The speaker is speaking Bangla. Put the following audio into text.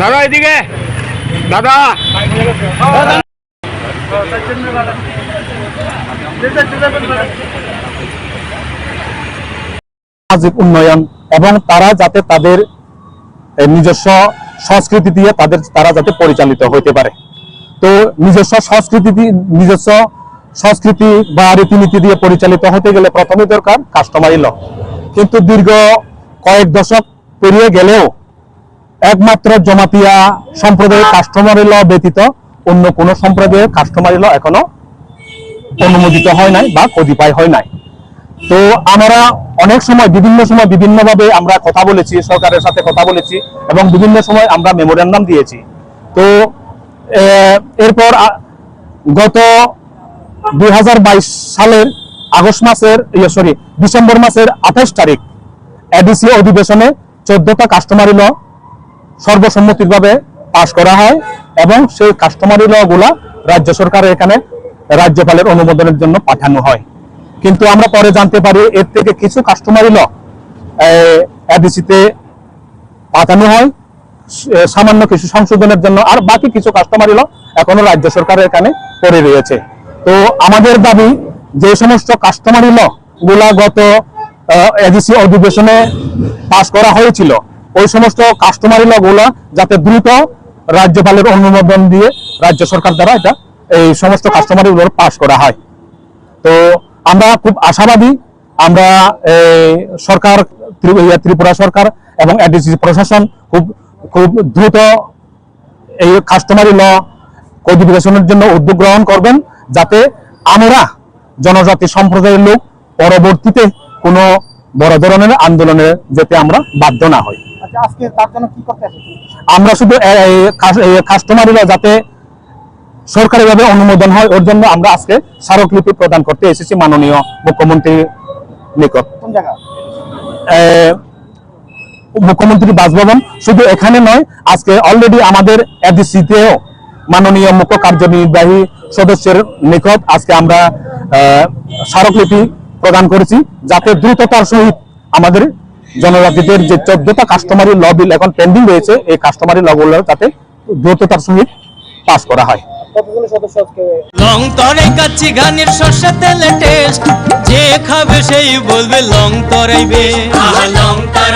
দাদা এদিকে দাদা সামাজিক উন্নয়ন এবং তারা যাতে তাদের নিজস্ব সংস্কৃতি দিয়ে তারা যাতে পরিচালিত হইতে পারে। তো নিজস্ব সংস্কৃতি বা রীতিনীতি দিয়ে পরিচালিত হতে গেলে প্রথমে দরকার কাস্টমারি ল। কিন্তু দীর্ঘ কয়েক দশক পেরিয়ে গেলেও একমাত্র জমাতিয়া সম্প্রদায়ের কাস্টমারি ল ব্যতীত অন্য কোন সম্প্রদায়ের কাস্টমারি ল এখনো অনুমোদিত হয় নাই বা কতিপয় হয় নাই। তো আমরা অনেক সময় বিভিন্নভাবে আমরা কথা বলেছি, সরকারের সাথে কথা বলেছি এবং বিভিন্ন সময় আমরা মেমোরেন্ডাম দিয়েছি। তো এরপর গত 2022 সালের ডিসেম্বর মাসের 28 তারিখ এডিসি অধিবেশনে 14টা কাস্টমারি ল সর্বসম্মতিভাবে পাশ করা হয় এবং সেই কাস্টমারি ল গুলা রাজ্য সরকারের এখানে রাজ্যপালের অনুমোদনের জন্য পাঠানো হয়। কিন্তু আমরা পরে জানতে পারি এর থেকে কিছু কাস্টমারি ল এডিসিতে পাঠানো হয় সামান্য কিছু সংশোধনের জন্য, আর বাকি কিছু কাস্টমারি ল এখনো রাজ্য সরকারের এখানে পড়ে রয়েছে। তো আমাদের দাবি যে সমস্ত কাস্টমারি ল গুলা গত এডিসি অধিবেশনে পাশ করা হয়েছিল ওই সমস্ত কাস্টমারি ল গুলা যাতে দ্রুত রাজ্যপালের অনুমোদন দিয়ে রাজ্য সরকার দ্বারা এই সমস্ত কাস্টমারি ল পাশ করা হয়। তো আমরা খুব আশাবাদী, আমরা সরকার ত্রিপুরা সরকার এবং এডিসি প্রশাসন খুব দ্রুত এই কাস্টমারি ল কোডিফিকেশনের জন্য উদ্যোগ গ্রহণ করবেন, যাতে আমরা জনজাতি সম্প্রদায়ের লোক পরবর্তীতে কোনো বড় ধরনের আন্দোলনে যেতে আমরা বাধ্য না হই। আমরা শুধু কাস্টমারি ল যাতে সরকারিভাবে অনুমোদন হয় ওর জন্য আমরা আজকে স্মারকলিপি প্রদান করতে এসেছি মাননীয় মুখ্যমন্ত্রীর নিকট। মুখ্যমন্ত্রীর বাসভবন শুধু এখানে নয়, আজকে অলরেডি আমাদের এডিসিতেও মাননীয় মুখ্য কার্যনির্বাহী সদস্যের নিকট আজকে আমরা স্মারকলিপি প্রদান করেছি, যাতে দ্রুততার সহিত আমাদের জনজাতিদের যে 14টা কাস্টমারি ল বিল এখন পেন্ডিং রয়েছে এই কাস্টমারি ল গুলো যাতে দ্রুততার সহিত পাস করা হয়। লং তরাই কাচ্চি গানের সর্ষে তেলে টেস্ট, যে খাবে সেই বলবে লং তরাইবে। লং তরাই